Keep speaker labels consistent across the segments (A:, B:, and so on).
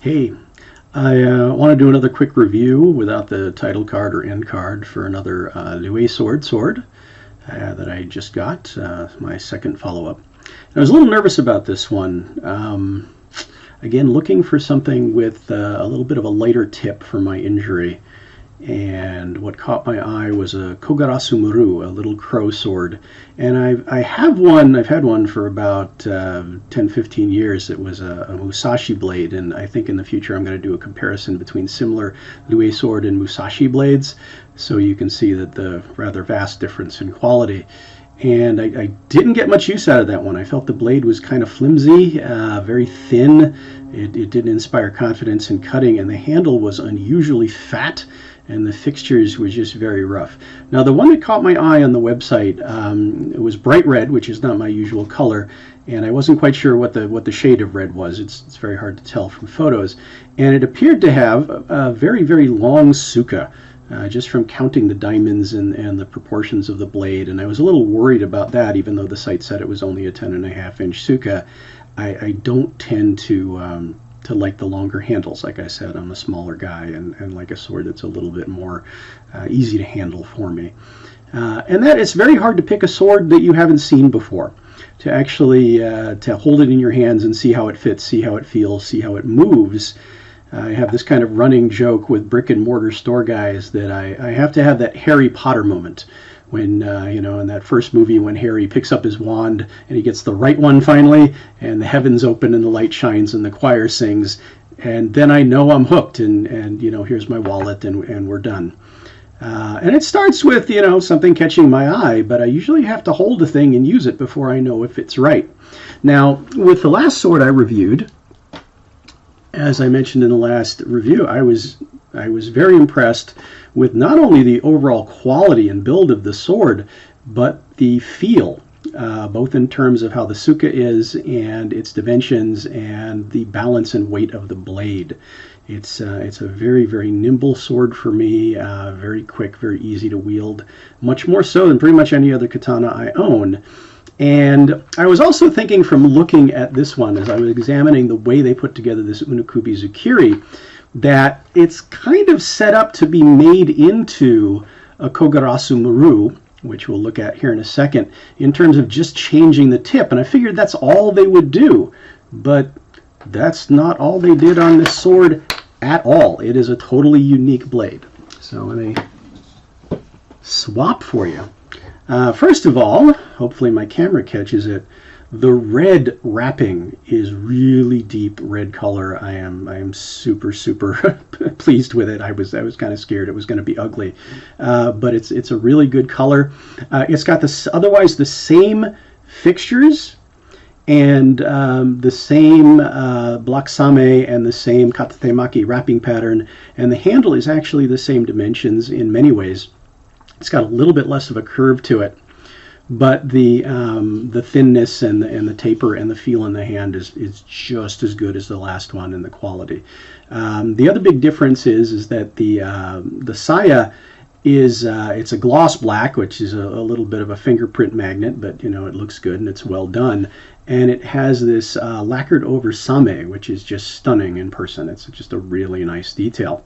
A: Hey, I want to do another quick review without the title card or end card for another Lyuesword sword that I just got, my second follow-up. I was a little nervous about this one. Again, looking for something with a little bit of a lighter tip for my injury. And what caught my eye was a Kogarasu Maru, a little crow sword. And I've had one for about 10-15 years. It was a Musashi blade, and I think in the future I'm going to do a comparison between similar Lyuesword and Musashi blades, so you can see that the rather vast difference in quality. And I didn't get much use out of that one. I felt the blade was kind of flimsy, very thin. It didn't inspire confidence in cutting, and the handle was unusually fat, and the fixtures were just very rough. Now, the one that caught my eye on the website, it was bright red, which is not my usual color, and I wasn't quite sure what the shade of red was. It's very hard to tell from photos, and it appeared to have a very, very long suka. Just from counting the diamonds and the proportions of the blade, and I was a little worried about that, even though the site said it was only a 10.5-inch suka. I don't tend to like the longer handles. Like I said, I'm a smaller guy and like a sword that's a little bit more easy to handle for me. And that it's very hard to pick a sword that you haven't seen before, to actually to hold it in your hands and see how it fits, see how it feels, see how it moves. I have this kind of running joke with brick and mortar store guys that I have to have that Harry Potter moment when, in that first movie when Harry picks up his wand and he gets the right one finally, and the heavens open and the light shines and the choir sings, and then I know I'm hooked, and here's my wallet, and we're done. And it starts with, something catching my eye, but I usually have to hold the thing and use it before I know if it's right. Now, with the last sword I reviewed, as I mentioned in the last review, I was very impressed with not only the overall quality and build of the sword, but the feel, both in terms of how the suka is and its dimensions and the balance and weight of the blade. It's a very, very nimble sword for me, very quick, very easy to wield, much more so than pretty much any other katana I own. And I was also thinking, from looking at this one, as I was examining the way they put together this Unokubi Zukiri, that it's kind of set up to be made into a Kogarasu Maru, which we'll look at here in a second, in terms of just changing the tip. And I figured that's all they would do. But that's not all they did on this sword at all. It is a totally unique blade. So let me swap for you. First of all, hopefully my camera catches it, the red wrapping is really deep red color. I am super, super pleased with it. I was kind of scared it was going to be ugly, but it's a really good color. It's got otherwise the same fixtures and the same blaksame and the same katatemaki wrapping pattern, and the handle is actually the same dimensions in many ways. It's got a little bit less of a curve to it, but the thinness and the taper and the feel in the hand is just as good as the last one in the quality. The other big difference is that the saya is it's a gloss black, which is a little bit of a fingerprint magnet, but it looks good and it's well done. And it has this lacquered over same, which is just stunning in person. It's just a really nice detail.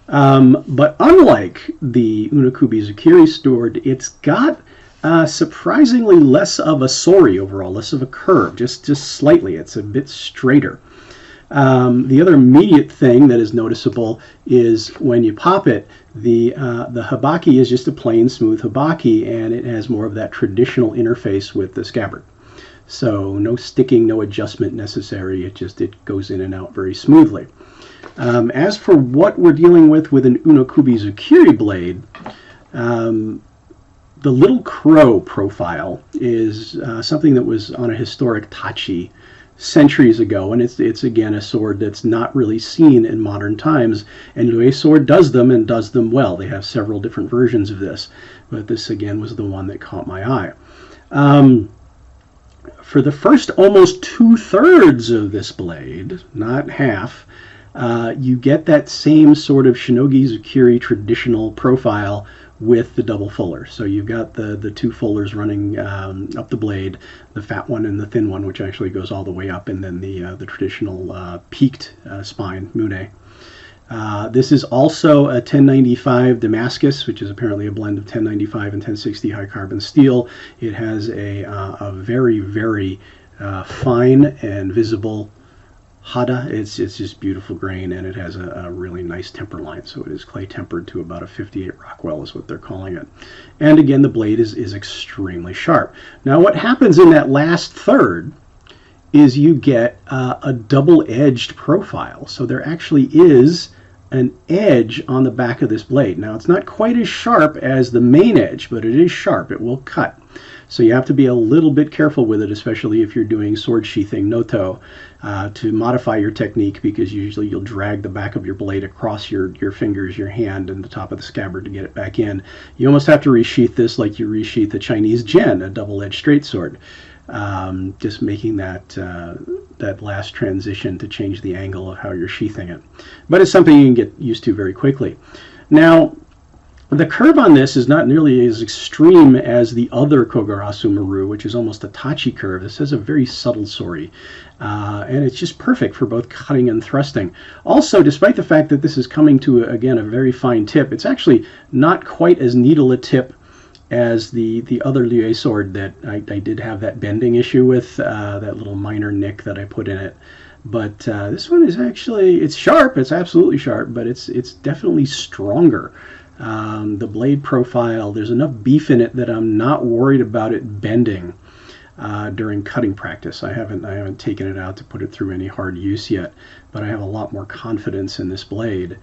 A: But unlike the Unokubi Zukiri sword, it's got surprisingly less of a sori overall, less of a curve, just slightly. It's a bit straighter. The other immediate thing that is noticeable is when you pop it, the habaki is just a plain smooth habaki, and it has more of that traditional interface with the scabbard. So no sticking, no adjustment necessary. It goes in and out very smoothly. As for what we're dealing with an Unokubi Zukiri blade, the little crow profile is something that was on a historic tachi centuries ago, and it's again a sword that's not really seen in modern times, and Lyuesword does them and does them well. They have several different versions of this, but this again was the one that caught my eye. For the first almost 2/3 of this blade, not half, you get that same sort of Shinogi Zukiri traditional profile with the double fuller. So you've got the two fullers running up the blade, the fat one and the thin one, which actually goes all the way up, and then the traditional peaked spine, mune. This is also a 1095 Damascus, which is apparently a blend of 1095 and 1060 high carbon steel. It has a very, very fine and visible hada. It's just beautiful grain, and it has a really nice temper line. So it is clay tempered to about a 58 Rockwell is what they're calling it. And again, the blade is extremely sharp. Now what happens in that last third is you get a double-edged profile. So there actually is an edge on the back of this blade. Now it's not quite as sharp as the main edge, but it is sharp. It will cut. So you have to be a little bit careful with it, especially if you're doing sword sheathing noto, to modify your technique, because usually you'll drag the back of your blade across your fingers, your hand, and the top of the scabbard to get it back in. You almost have to resheath this like you resheath a Chinese gen, a double-edged straight sword. Just making that last transition to change the angle of how you're sheathing it. But it's something you can get used to very quickly. Now, the curve on this is not nearly as extreme as the other Kogarasu Maru, which is almost a tachi curve. This has a very subtle sori, and it's just perfect for both cutting and thrusting. Also, despite the fact that this is coming to, again, a very fine tip, it's actually not quite as needle a tip as the other Lyuesword that I did have that bending issue with, that little minor nick that I put in it. But this one is actually, it's sharp, it's absolutely sharp, but it's definitely stronger. The blade profile, there's enough beef in it that I'm not worried about it bending during cutting practice. I haven't taken it out to put it through any hard use yet, but I have a lot more confidence in this blade.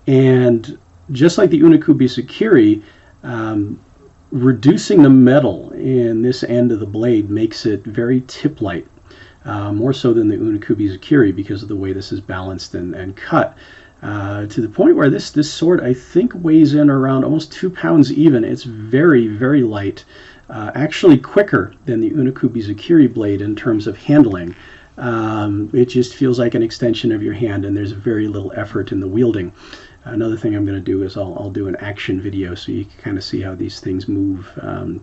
A: And just like the Unokubi Zukiri, reducing the metal in this end of the blade makes it very tip-light, more so than the Unokubi Zukiri, because of the way this is balanced and cut. To the point where this sword, I think, weighs in around almost 2 pounds even. It's very, very light, actually quicker than the Unokubi Zukiri blade in terms of handling. It just feels like an extension of your hand, and there's very little effort in the wielding. Another thing I'm going to do is I'll do an action video so you can kind of see how these things move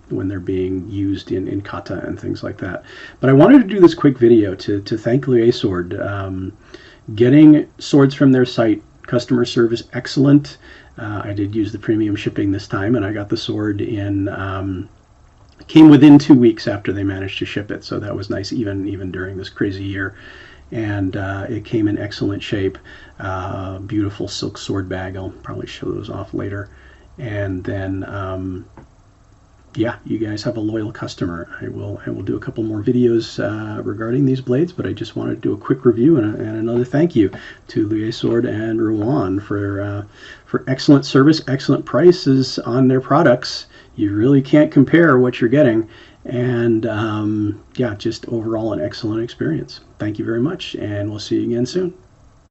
A: when they're being used in kata and things like that. But I wanted to do this quick video to thank Lyuesword. Getting swords from their site, customer service excellent. I did use the premium shipping this time, and I got the sword in, came within 2 weeks after they managed to ship it, so that was nice even during this crazy year. And it came in excellent shape. Beautiful silk sword bag. I'll probably show those off later. And then, yeah, you guys have a loyal customer. I will do a couple more videos regarding these blades, but I just wanted to do a quick review and another thank you to Lyuesword and Rouen for excellent service, excellent prices on their products. You really can't compare what you're getting. And yeah, just overall an excellent experience. Thank you very much, and we'll see you again soon.